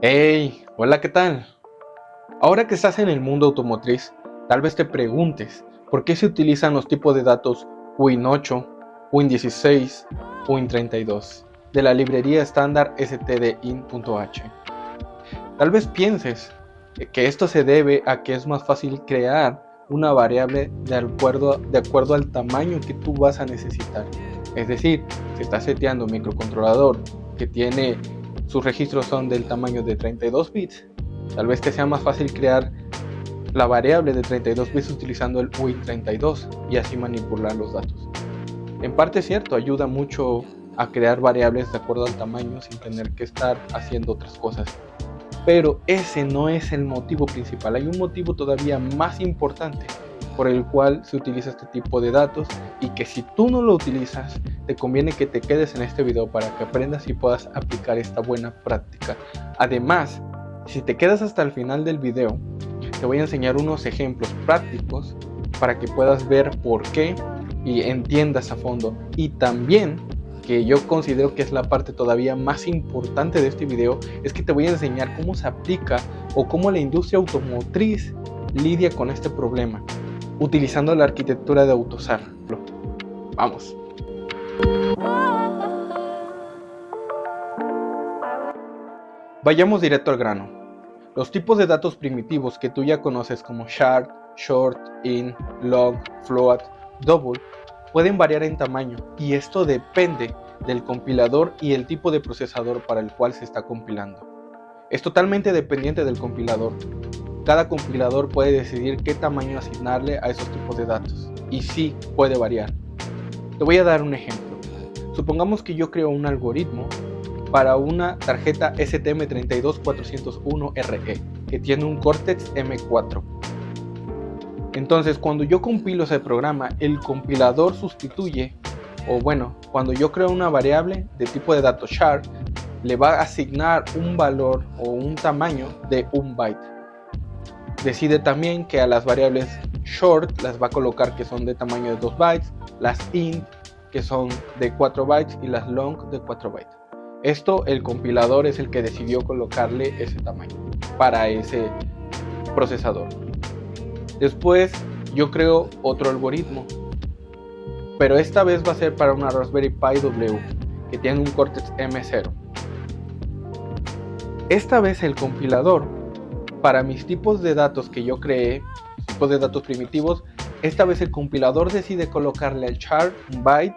Hey, hola, ¿qué tal? Ahora que estás en el mundo automotriz, tal vez te preguntes por qué se utilizan los tipos de datos Win8, Win16, Win32 de la librería estándar stdin.h. Tal vez pienses que esto se debe a que es más fácil crear una variable de acuerdo al tamaño que tú vas a necesitar. Es decir, si estás seteando un microcontrolador que tiene sus registros son del tamaño de 32 bits, tal vez te sea más fácil crear la variable de 32 bits utilizando el Win32 y así manipular los datos. En parte es cierto, ayuda mucho a crear variables de acuerdo al tamaño sin tener que estar haciendo otras cosas. Pero ese no es el motivo principal. Hay un motivo todavía más importante por el cual se utiliza este tipo de datos y que si tú no lo utilizas, te conviene que te quedes en este video para que aprendas y puedas aplicar esta buena práctica. Además, si te quedas hasta el final del video, te voy a enseñar unos ejemplos prácticos para que puedas ver por qué y entiendas a fondo. Y también, que yo considero que es la parte todavía más importante de este video, es que te voy a enseñar cómo se aplica o cómo la industria automotriz lidia con este problema utilizando la arquitectura de AUTOSAR. Vamos. Vayamos directo al grano. Los tipos de datos primitivos que tú ya conoces como shard, short, in, log, float, double pueden variar en tamaño y esto depende del compilador y el tipo de procesador para el cual se está compilando. Es totalmente dependiente del compilador. Cada compilador puede decidir qué tamaño asignarle a esos tipos de datos y sí puede variar. Te voy a dar un ejemplo. Supongamos que yo creo un algoritmo para una tarjeta STM32401RE que tiene un Cortex M4. Entonces, cuando yo compilo ese programa, el compilador sustituye, o bueno, cuando yo creo una variable de tipo de datos shard, le va a asignar un valor o un tamaño de 1 byte. Decide también que a las variables short las va a colocar que son de tamaño de 2 bytes, las int que son de 4 bytes y las long de 4 bytes. Esto el compilador es el que decidió colocarle ese tamaño para ese procesador. Después yo creo otro algoritmo, pero esta vez va a ser para una Raspberry Pi W que tiene un Cortex M0. Esta vez el compilador, para mis tipos de datos que yo creé, tipos de datos primitivos, esta vez el compilador decide colocarle al char 1 byte,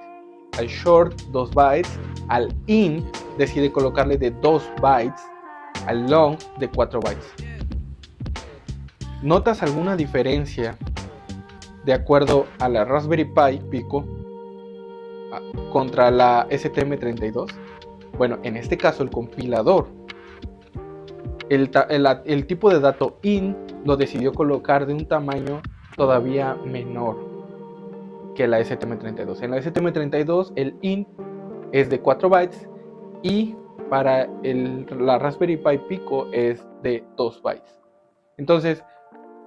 al short 2 bytes, al int decide colocarle de 2 bytes, al long de 4 bytes. ¿Notas alguna diferencia de acuerdo a la Raspberry Pi Pico contra la STM32? Bueno, en este caso el compilador, el tipo de dato int lo decidió colocar de un tamaño todavía menor que la STM32. En la STM32 el int es de 4 bytes y para la Raspberry Pi Pico es de 2 bytes. Entonces,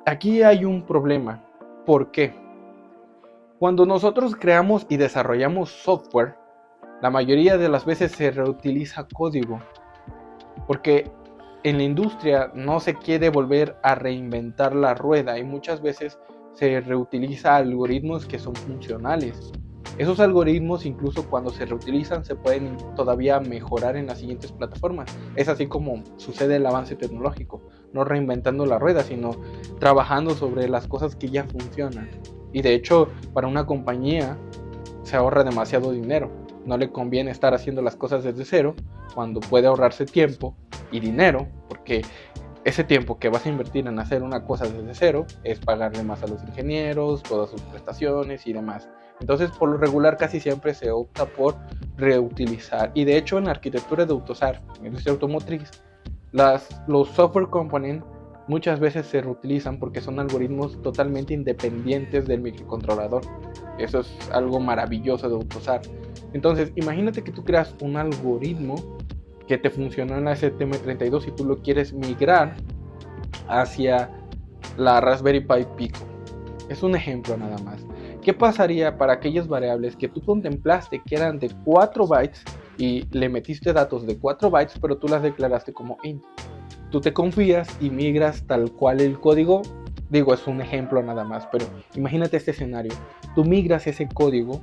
aquí hay un problema. ¿Por qué? Cuando nosotros creamos y desarrollamos software, la mayoría de las veces se reutiliza código, porque en la industria no se quiere volver a reinventar la rueda y muchas veces se reutiliza algoritmos que son funcionales. Esos algoritmos, incluso cuando se reutilizan, se pueden todavía mejorar en las siguientes plataformas. Es así como sucede el avance tecnológico, no reinventando la rueda, sino trabajando sobre las cosas que ya funcionan. Y de hecho, para una compañía se ahorra demasiado dinero. No le conviene estar haciendo las cosas desde cero cuando puede ahorrarse tiempo y dinero, porque ese tiempo que vas a invertir en hacer una cosa desde cero es pagarle más a los ingenieros, todas sus prestaciones y demás. Entonces, por lo regular, casi siempre se opta por reutilizar. Y de hecho, en la arquitectura de AUTOSAR, en la industria automotriz, los software components muchas veces se reutilizan porque son algoritmos totalmente independientes del microcontrolador. Eso es algo maravilloso de AUTOSAR. Entonces, imagínate que tú creas un algoritmo que te funcionó en la STM32 y tú lo quieres migrar hacia la Raspberry Pi Pico. Es un ejemplo nada más. ¿Qué pasaría para aquellas variables que tú contemplaste que eran de 4 bytes y le metiste datos de 4 bytes, pero tú las declaraste como int? tú te confías y migras tal cual el código. Digo, es un ejemplo nada más, pero imagínate este escenario. Tú migras ese código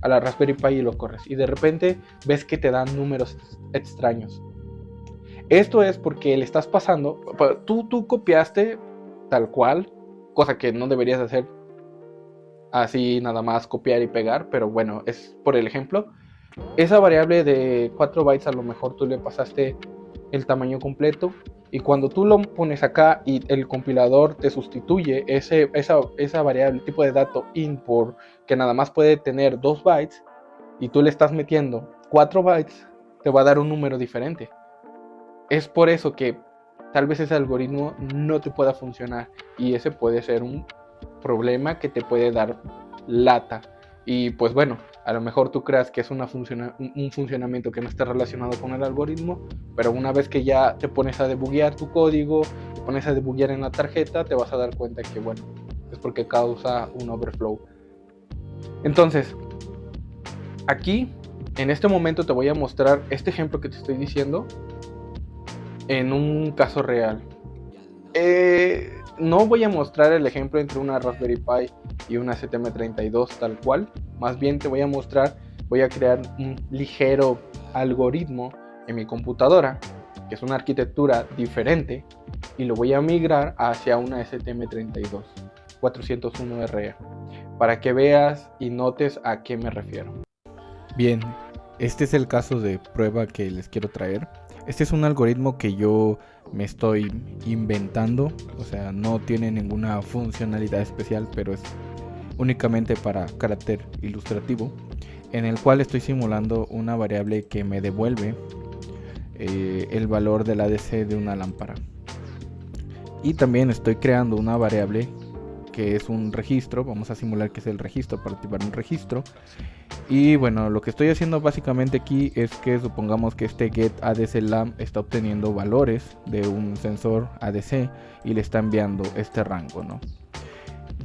a la Raspberry Pi y lo corres, y de repente ves que te dan números extraños. Esto es porque le estás pasando, tú copiaste tal cual, cosa que no deberías hacer así nada más copiar y pegar, pero bueno, es por el ejemplo. Esa variable de 4 bytes a lo mejor tú le pasaste el tamaño completo, y cuando tú lo pones acá y el compilador te sustituye esa variable tipo de dato int por que nada más puede tener 2 bytes, y tú le estás metiendo 4 bytes, te va a dar un número diferente. Es por eso que tal vez ese algoritmo no te pueda funcionar, y ese puede ser un problema que te puede dar lata. Y pues bueno, a lo mejor tú creas que es un funcionamiento que no está relacionado con el algoritmo, pero una vez que ya te pones a debuguear tu código, te pones a debuguear en la tarjeta, te vas a dar cuenta que bueno, es porque causa un overflow. Entonces, aquí, en este momento te voy a mostrar este ejemplo que te estoy diciendo en un caso real. No voy a mostrar el ejemplo entre una Raspberry Pi y una STM32 tal cual. Más bien te voy a mostrar, voy a crear un ligero algoritmo en mi computadora, que es una arquitectura diferente, y lo voy a migrar hacia una STM32 401RE, para que veas y notes a qué me refiero. Bien, este es el caso de prueba que les quiero traer. Este es un algoritmo que yo me estoy inventando, o sea, no tiene ninguna funcionalidad especial, pero es únicamente para carácter ilustrativo, en el cual estoy simulando una variable que me devuelve el valor del ADC de una lámpara. Y también estoy creando una variable que es un registro. Vamos a simular que es el registro para activar un registro. Y bueno, lo que estoy haciendo básicamente aquí es que supongamos que este get ADC lamp está obteniendo valores de un sensor ADC y le está enviando este rango, ¿no?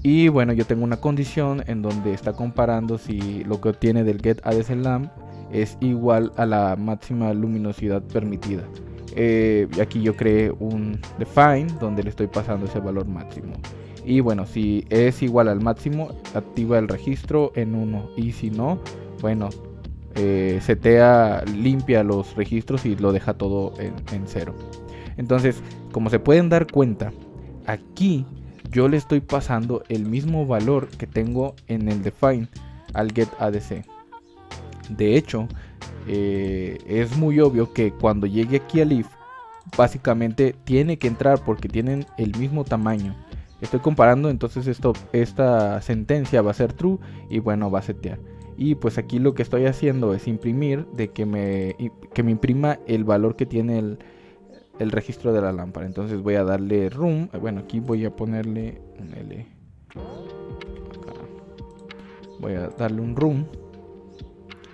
Y bueno, yo tengo una condición en donde está comparando si lo que obtiene del get ADC lamp es igual a la máxima luminosidad permitida. Aquí yo creé un define donde le estoy pasando ese valor máximo. Y bueno, si es igual al máximo, activa el registro en 1. Y si no, bueno, setea, limpia los registros y lo deja todo en 0. Entonces, como se pueden dar cuenta, aquí yo le estoy pasando el mismo valor que tengo en el define al get ADC. De hecho, es muy obvio que cuando llegue aquí al if, básicamente tiene que entrar porque tienen el mismo tamaño. Estoy comparando, entonces esta sentencia va a ser true y bueno, va a setear. Y pues aquí lo que estoy haciendo es imprimir, de que me imprima el valor que tiene el registro de la lámpara. Entonces voy a darle room. Bueno, aquí voy a ponerle un L. Voy a darle un room.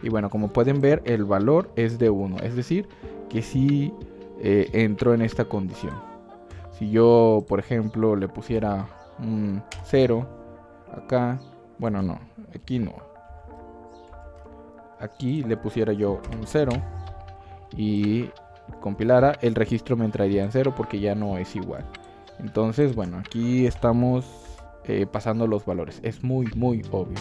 Y bueno, como pueden ver, el valor es de 1. Es decir, que sí entró en esta condición. Si yo, por ejemplo, le pusiera un 0 acá, bueno, no, aquí no. Aquí le pusiera yo un 0 y compilara, el registro me entraría en 0 porque ya no es igual. Entonces, bueno, aquí estamos pasando los valores. Es muy obvio.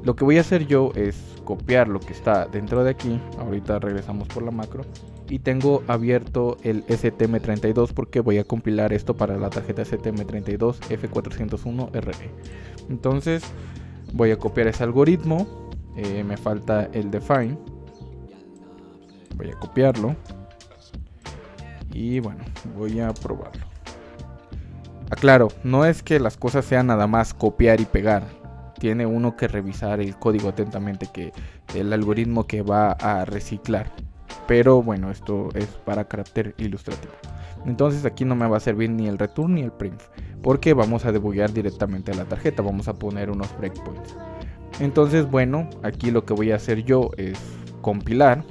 Lo que voy a hacer yo es copiar lo que está dentro de aquí. Ahorita regresamos por la macro. Y tengo abierto el STM32 porque voy a compilar esto para la tarjeta STM32 F401RE. Entonces voy a copiar ese algoritmo. Me falta el define. Voy a copiarlo. Y bueno, voy a probarlo. Aclaro, no es que las cosas sean nada más copiar y pegar. Tiene uno que revisar el código atentamente, que el algoritmo que va a reciclar. Pero bueno, esto es para carácter ilustrativo. Entonces aquí no me va a servir ni el return ni el print, porque vamos a debuguear directamente a la tarjeta. Vamos a poner unos breakpoints. Entonces bueno, aquí lo que voy a hacer yo es compilar.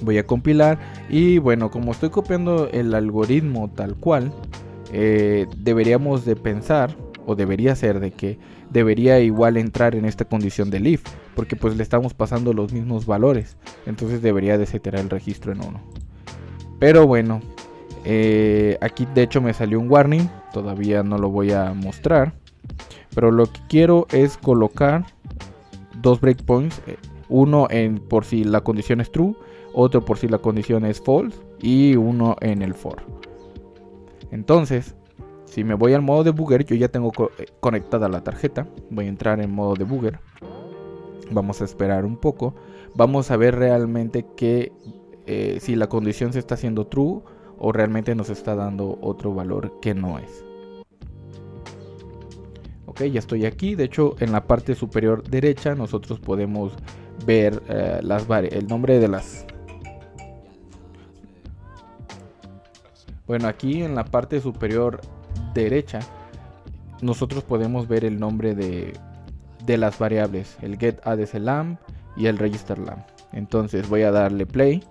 Voy a compilar y bueno, como estoy copiando el algoritmo tal cual, deberíamos de pensar, o debería ser de que debería igual entrar en esta condición del if, porque pues le estamos pasando los mismos valores, entonces debería de setear el registro en 1. Pero bueno, aquí de hecho me salió un warning, todavía no lo voy a mostrar, pero lo que quiero es colocar dos breakpoints, uno por si la condición es true, otro por si la condición es false y uno en el for. Entonces, si me voy al modo debugger, yo ya tengo conectada la tarjeta. Voy a entrar en modo debugger. Vamos a esperar un poco. Vamos a ver realmente que si la condición se está haciendo true o realmente nos está dando otro valor que no es. Ok, ya estoy aquí. De hecho, en la parte superior derecha nosotros podemos ver el nombre de las... Bueno, aquí en la parte superior derecha nosotros podemos ver el nombre de las variables, el getADCLamp y el registerLamp. Entonces voy a darle play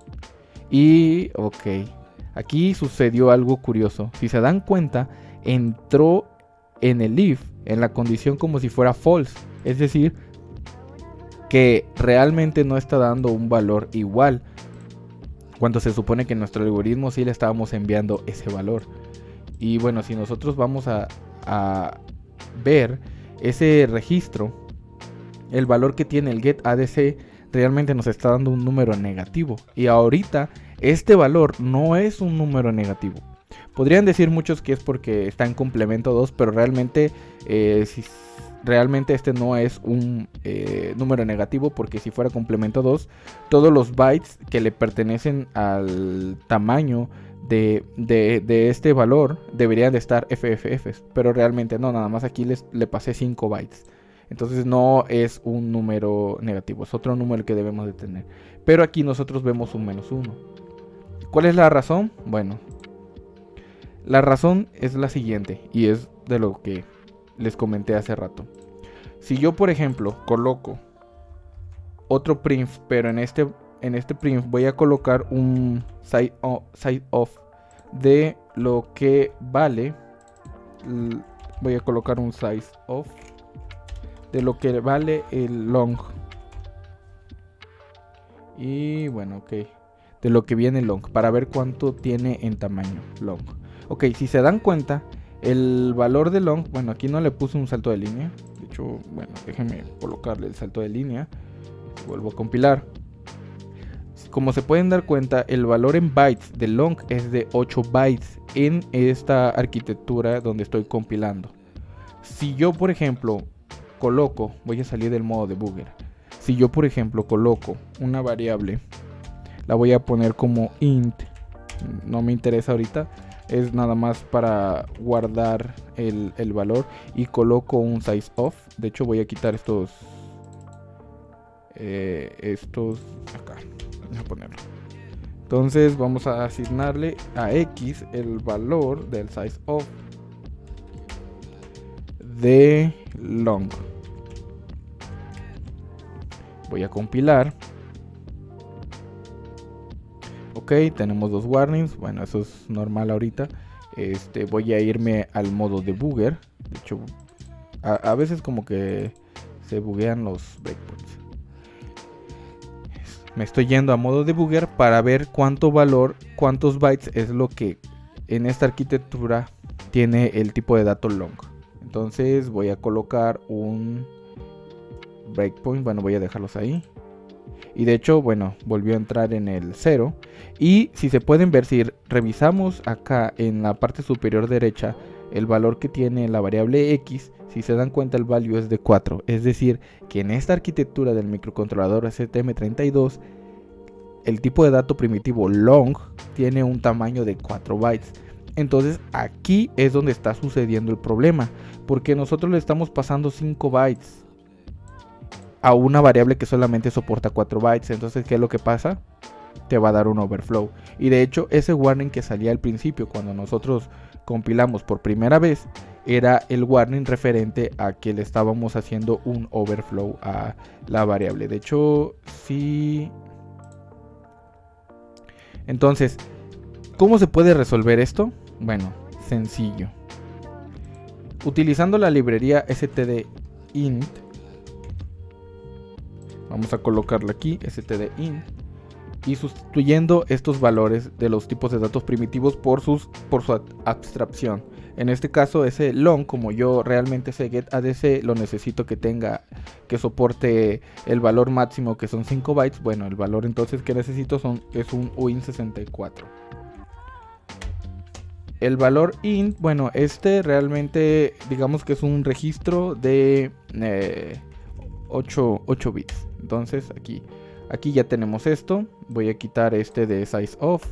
y ok, aquí sucedió algo curioso. Si se dan cuenta, entró en el if, en la condición como si fuera false, es decir, que realmente no está dando un valor igual, cuando se supone que en nuestro algoritmo sí le estábamos enviando ese valor. Y bueno, si nosotros vamos a ver ese registro, el valor que tiene el getADC realmente nos está dando un número negativo. Y ahorita este valor no es un número negativo. Podrían decir muchos que es porque está en complemento 2, pero realmente realmente este no es un número negativo, porque si fuera complemento 2, todos los bytes que le pertenecen al tamaño de este valor deberían de estar FFFs, pero realmente no, nada más aquí le pasé 5 bytes. Entonces no es un número negativo, es otro número que debemos de tener. Pero aquí nosotros vemos un -1. ¿Cuál es la razón? Bueno, la razón es la siguiente, y es de lo que les comenté hace rato. Si yo, por ejemplo, coloco otro print, pero en este print voy a colocar un sizeOf de lo que vale. Voy a colocar un sizeOf de lo que vale el long. Y bueno, ok, de lo que viene long, para ver cuánto tiene en tamaño long. Ok, si se dan cuenta, el valor de long, bueno, aquí no le puse un salto de línea. De hecho, bueno, déjenme colocarle el salto de línea. Vuelvo a compilar. Como se pueden dar cuenta, el valor en bytes de long es de 8 bytes en esta arquitectura donde estoy compilando. Si yo, por ejemplo, coloco, voy a salir del modo debugger. Si yo, por ejemplo, coloco una variable, la voy a poner como int, no me interesa ahorita, es nada más para guardar el valor, y coloco un sizeOf. De hecho voy a quitar estos acá, voy a ponerlo. Entonces vamos a asignarle a x el valor del sizeOf de long. Voy a compilar. Ok, tenemos dos warnings. Bueno, eso es normal ahorita. Voy a irme al modo debugger. De hecho, a veces como que se buguean los breakpoints. Me estoy yendo a modo debugger para ver cuántos bytes es lo que en esta arquitectura tiene el tipo de dato long. Entonces voy a colocar un breakpoint. Bueno, voy a dejarlos ahí. Y de hecho, bueno, volvió a entrar en el 0. Y si se pueden ver, si revisamos acá en la parte superior derecha el valor que tiene la variable x, si se dan cuenta el value es de 4. Es decir, que en esta arquitectura del microcontrolador STM32, el tipo de dato primitivo long tiene un tamaño de 4 bytes. Entonces aquí es donde está sucediendo el problema, porque nosotros le estamos pasando 5 bytes a una variable que solamente soporta 4 bytes. Entonces, ¿qué es lo que pasa? Te va a dar un overflow. Y de hecho, ese warning que salía al principio cuando nosotros compilamos por primera vez, era el warning referente a que le estábamos haciendo un overflow a la variable. De hecho, sí. Entonces, ¿cómo se puede resolver esto? Bueno, sencillo. Utilizando la librería stdint, vamos a colocarla aquí, stdint, y sustituyendo estos valores de los tipos de datos primitivos por su abstracción. En este caso ese long, como yo realmente ese getADC lo necesito que soporte el valor máximo, que son 5 bytes. Bueno, el valor entonces que necesito es un uint64. El valor int, bueno, este realmente digamos que es un registro de 8 bits. Entonces aquí ya tenemos esto. Voy a quitar este de size off.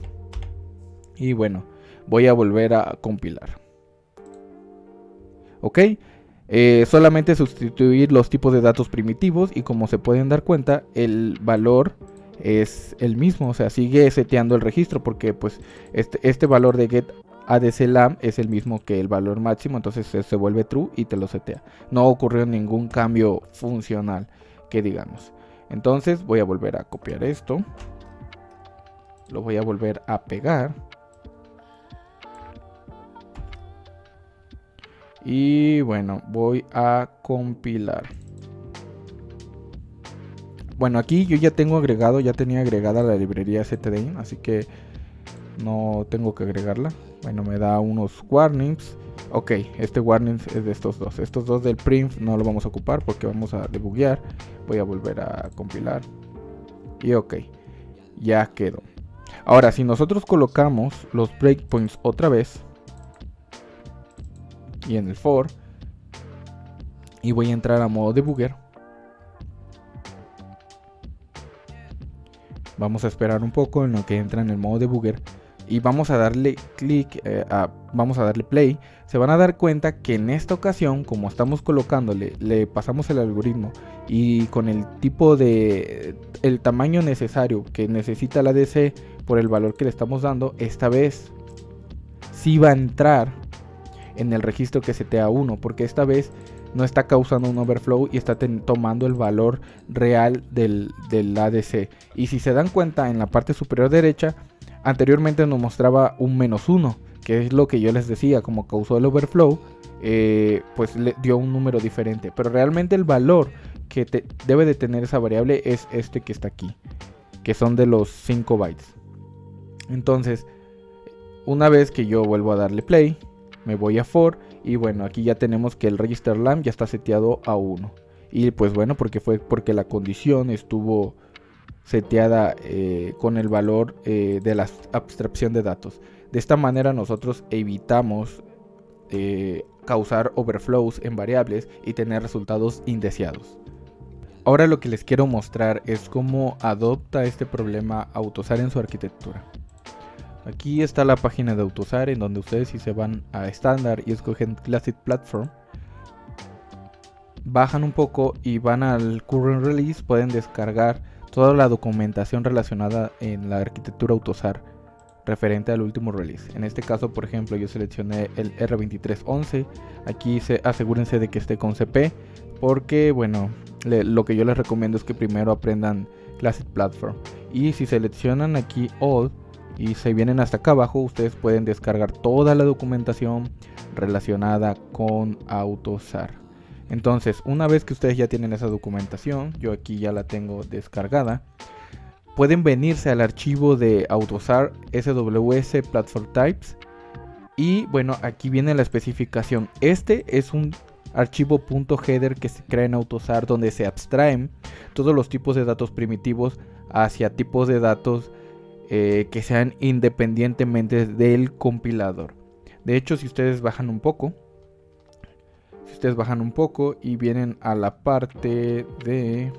Y bueno, voy a volver a compilar. Ok, solamente sustituir los tipos de datos primitivos, y como se pueden dar cuenta, el valor es el mismo, o sea, sigue seteando el registro, porque pues este valor de getADCLam es el mismo que el valor máximo, entonces se vuelve true y te lo setea. No ocurrió ningún cambio funcional que digamos. Entonces voy a volver a copiar esto, lo voy a volver a pegar. Y bueno, voy a compilar. Bueno, aquí yo ya tenía agregada la librería stdin, así que no tengo que agregarla. Bueno, me da unos warnings. Ok, este warning es de estos dos. Estos dos del print no lo vamos a ocupar porque vamos a debuguear. Voy a volver a compilar. Y ok, ya quedó. Ahora, si nosotros colocamos los breakpoints otra vez y en el for, y voy a entrar a modo debugger, vamos a esperar un poco en lo que entra en el modo debugger y vamos a darle clic, vamos a darle play. Se van a dar cuenta que en esta ocasión, como estamos colocándole, le pasamos el algoritmo y con el tipo de el tamaño necesario que necesita la DC por el valor que le estamos dando, esta vez sí va a entrar en el registro que setea 1, porque esta vez no está causando un overflow y está tomando el valor real del ADC. Y si se dan cuenta, en la parte superior derecha anteriormente nos mostraba un -1, que es lo que yo les decía, como causó el overflow, pues le dio un número diferente, pero realmente el valor que debe de tener esa variable es este que está aquí, que son de los 5 bytes. Entonces, una vez que yo vuelvo a darle play, me voy a for y bueno, aquí ya tenemos que el register lam ya está seteado a 1. Y pues bueno, porque la condición estuvo seteada con el valor de la abstracción de datos. De esta manera nosotros evitamos causar overflows en variables y tener resultados indeseados. Ahora lo que les quiero mostrar es cómo adopta este problema AutoSAR en su arquitectura. Aquí está la página de AutoSAR, en donde ustedes, si se van a estándar y escogen Classic Platform, bajan un poco y van al Current Release, pueden descargar toda la documentación relacionada en la arquitectura AutoSAR referente al último release. En este caso, por ejemplo, yo seleccioné el R2311. Aquí asegúrense de que esté con CP, porque bueno, lo que yo les recomiendo es que primero aprendan Classic Platform. Y si seleccionan aquí All y se vienen hasta acá abajo, ustedes pueden descargar toda la documentación relacionada con AutoSAR. Entonces, una vez que ustedes ya tienen esa documentación, yo aquí ya la tengo descargada, pueden venirse al archivo de AutoSAR SWS Platform Types y bueno, aquí viene la especificación. Este es un archivo .header que se crea en AutoSAR, donde se abstraen todos los tipos de datos primitivos hacia tipos de datos que sean independientemente del compilador. De hecho, si ustedes bajan un poco y vienen a la parte de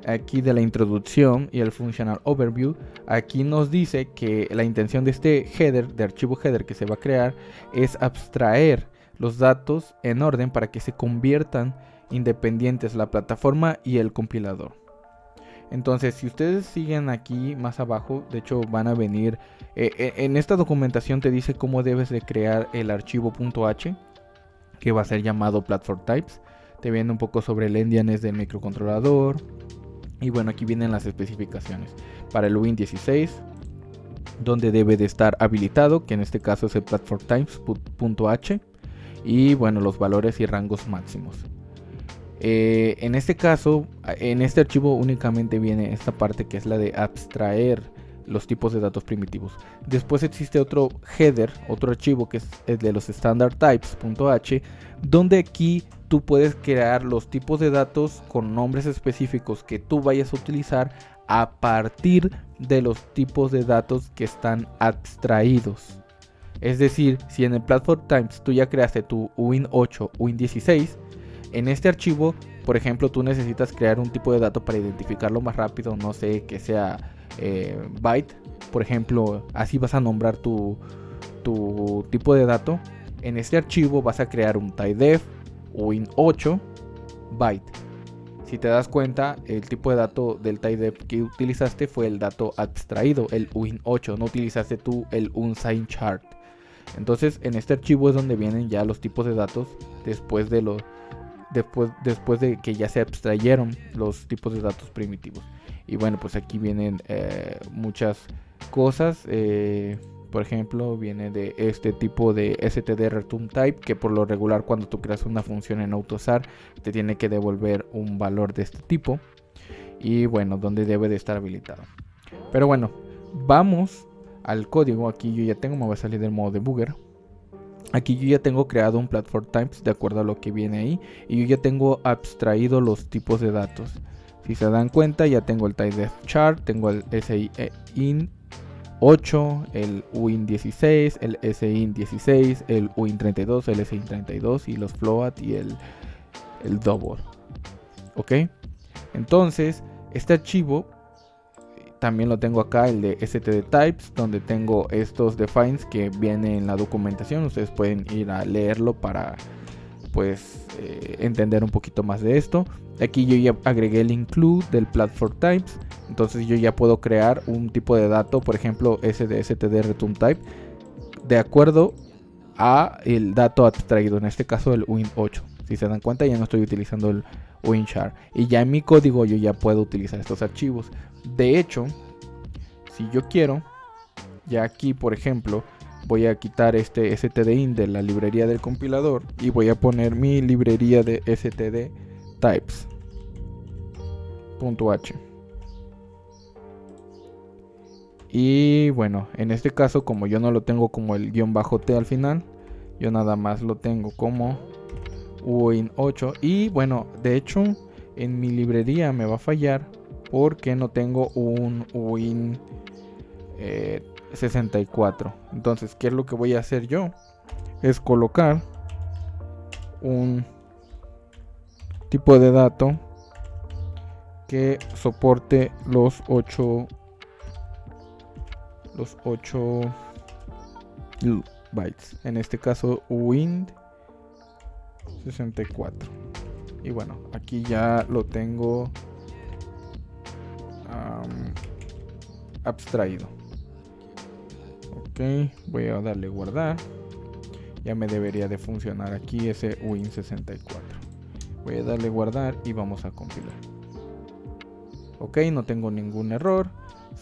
aquí de la introducción y el functional overview, aquí nos dice que la intención de este header, de archivo header que se va a crear, es abstraer los datos en orden para que se conviertan independientes la plataforma y el compilador. Entonces, si ustedes siguen aquí más abajo, de hecho van a venir, en esta documentación te dice cómo debes de crear el archivo .h, que va a ser llamado Platform Types. Te viene un poco sobre el endianness del microcontrolador. Y bueno, aquí vienen las especificaciones. Para el Win16, donde debe de estar habilitado, que en este caso es el Platform Types.h. y bueno, los valores y rangos máximos. En este caso, en este archivo únicamente viene esta parte que es la de abstraer los tipos de datos primitivos. Después existe otro header, otro archivo que es el de los standardtypes.h, donde aquí tú puedes crear los tipos de datos con nombres específicos que tú vayas a utilizar a partir de los tipos de datos que están abstraídos. Es decir, si en el Platform Types tú ya creaste tu Win8, Win16, en este archivo, por ejemplo, tú necesitas crear un tipo de dato para identificarlo más rápido, no sé, que sea byte, por ejemplo, así vas a nombrar tu tipo de dato. En este archivo vas a crear un typedef Win8 byte. Si te das cuenta, el tipo de dato del typedef que utilizaste fue el dato abstraído, el Win8, no utilizaste tú el unsigned chart. Entonces, en este archivo es donde vienen ya los tipos de datos después de que ya se abstrayeron los tipos de datos primitivos. Y bueno, pues aquí vienen muchas cosas. Por ejemplo, viene de este tipo de std return type, que por lo regular cuando tú creas una función en AutoSAR te tiene que devolver un valor de este tipo. Y bueno, donde debe de estar habilitado. Pero bueno, vamos al código. Aquí yo ya tengo, me voy a salir del modo debugger. Aquí yo ya tengo creado un platform types de acuerdo a lo que viene ahí, y yo ya tengo abstraído los tipos de datos. Si se dan cuenta, ya tengo el typedef chart, tengo el SIN8, el Win16, el SIN16, el Win32, el SIN32 y los float y el double. Ok, entonces este archivo también lo tengo acá, el de stdtypes, donde tengo estos defines que vienen en la documentación. Ustedes pueden ir a leerlo para pues entender un poquito más de esto. Aquí yo ya agregué el include del platform types, entonces yo ya puedo crear un tipo de dato, por ejemplo std return type, de acuerdo a el dato abstraído, en este caso el Win8. Si se dan cuenta, ya no estoy utilizando el WinChar, y ya en mi código yo ya puedo utilizar estos archivos. De hecho, si yo quiero, ya aquí por ejemplo voy a quitar este stdin de la librería del compilador y voy a poner mi librería de stdtypes.h. Y bueno, en este caso, como yo no lo tengo como el -t al final, yo nada más lo tengo como Win8. Y bueno, de hecho en mi librería me va a fallar porque no tengo un Win64. Entonces, ¿qué es lo que voy a hacer yo? Es colocar un tipo de dato que soporte los 8 bytes. En este caso, Win64. Y bueno, aquí ya lo tengo abstraído. Ok, voy a darle guardar. Ya me debería de funcionar aquí ese Win64. Voy a darle guardar y vamos a compilar. Ok, no tengo ningún error.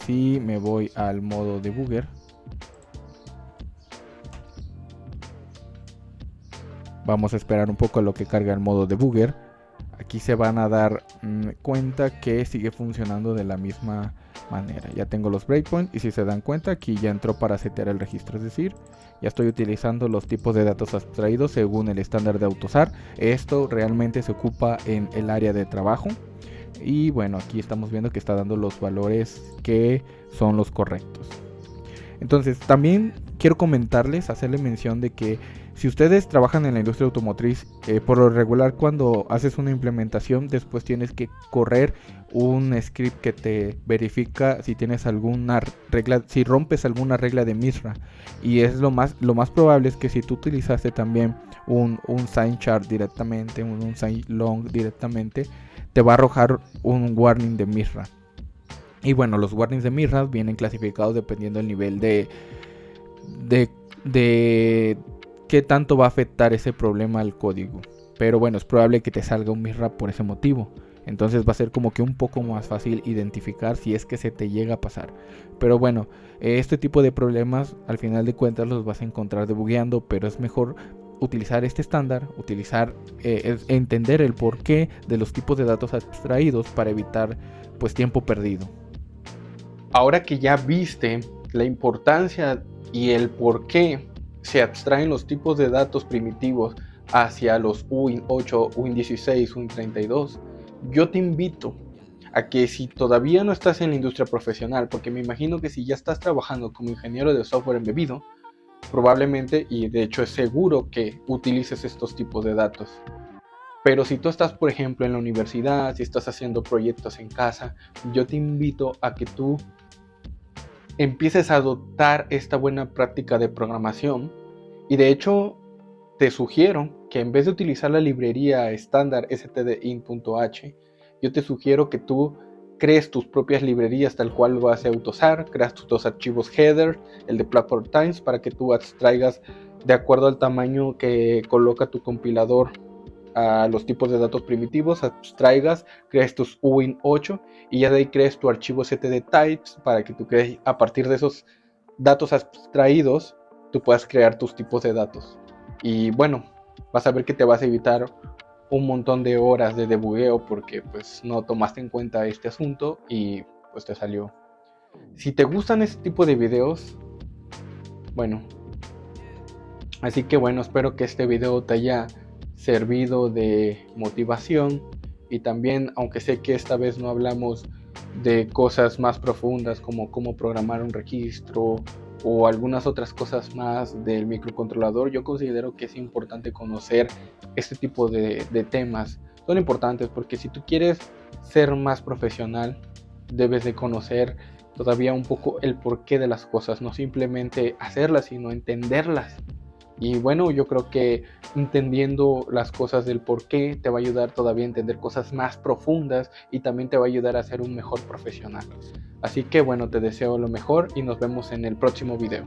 Si me voy al modo debugger, vamos a esperar un poco a lo que carga el modo debugger. Aquí se van a dar cuenta que sigue funcionando de la misma manera. Ya tengo los breakpoints y si se dan cuenta, aquí ya entró para setear el registro. Es decir, ya estoy utilizando los tipos de datos abstraídos según el estándar de AutoSAR. Esto realmente se ocupa en el área de trabajo. Y bueno, aquí estamos viendo que está dando los valores que son los correctos. Entonces, también quiero comentarles, hacerle mención de que si ustedes trabajan en la industria automotriz, por lo regular cuando haces una implementación, después tienes que correr un script que te verifica si tienes alguna regla, si rompes alguna regla de MISRA. Y es lo más probable es que si tú utilizaste también un sign chart directamente, un sign long directamente, te va a arrojar un warning de MISRA. Y bueno, los warnings de MISRA vienen clasificados dependiendo del nivel de qué tanto va a afectar ese problema al código. Pero bueno, es probable que te salga un MISRA por ese motivo. Entonces va a ser como que un poco más fácil identificar si es que se te llega a pasar. Pero bueno, este tipo de problemas al final de cuentas los vas a encontrar debugueando, pero es mejor utilizar este estándar, entender el porqué de los tipos de datos abstraídos para evitar pues tiempo perdido. Ahora que ya viste la importancia y el por qué se abstraen los tipos de datos primitivos hacia los Win8, Win16, Win32, yo te invito a que si todavía no estás en la industria profesional, porque me imagino que si ya estás trabajando como ingeniero de software embebido, probablemente, y de hecho es seguro que utilices estos tipos de datos. Pero si tú estás, por ejemplo, en la universidad, si estás haciendo proyectos en casa, yo te invito a que tú empieces a adoptar esta buena práctica de programación. Y de hecho, te sugiero que en vez de utilizar la librería estándar stdin.h, yo te sugiero que tú crees tus propias librerías tal cual lo hace AutoSAR, creas tus dos archivos header, el de Platform Times, para que tú abstraigas de acuerdo al tamaño que coloca tu compilador a los tipos de datos primitivos, abstraigas, crees tus Win8 y ya de ahí crees tu archivo stdtypes para que tú crees a partir de esos datos abstraídos, tú puedas crear tus tipos de datos. Y bueno, vas a ver que te vas a evitar un montón de horas de debugueo porque pues no tomaste en cuenta este asunto y pues te salió. Si te gustan este tipo de videos, bueno, así que bueno, espero que este video te haya servido de motivación y también, aunque sé que esta vez no hablamos de cosas más profundas como cómo programar un registro o algunas otras cosas más del microcontrolador, yo considero que es importante conocer este tipo de temas. Son importantes porque si tú quieres ser más profesional, debes de conocer todavía un poco el porqué de las cosas, no simplemente hacerlas, sino entenderlas. Y bueno, yo creo que entendiendo las cosas del por qué te va a ayudar todavía a entender cosas más profundas y también te va a ayudar a ser un mejor profesional. Así que bueno, te deseo lo mejor y nos vemos en el próximo video.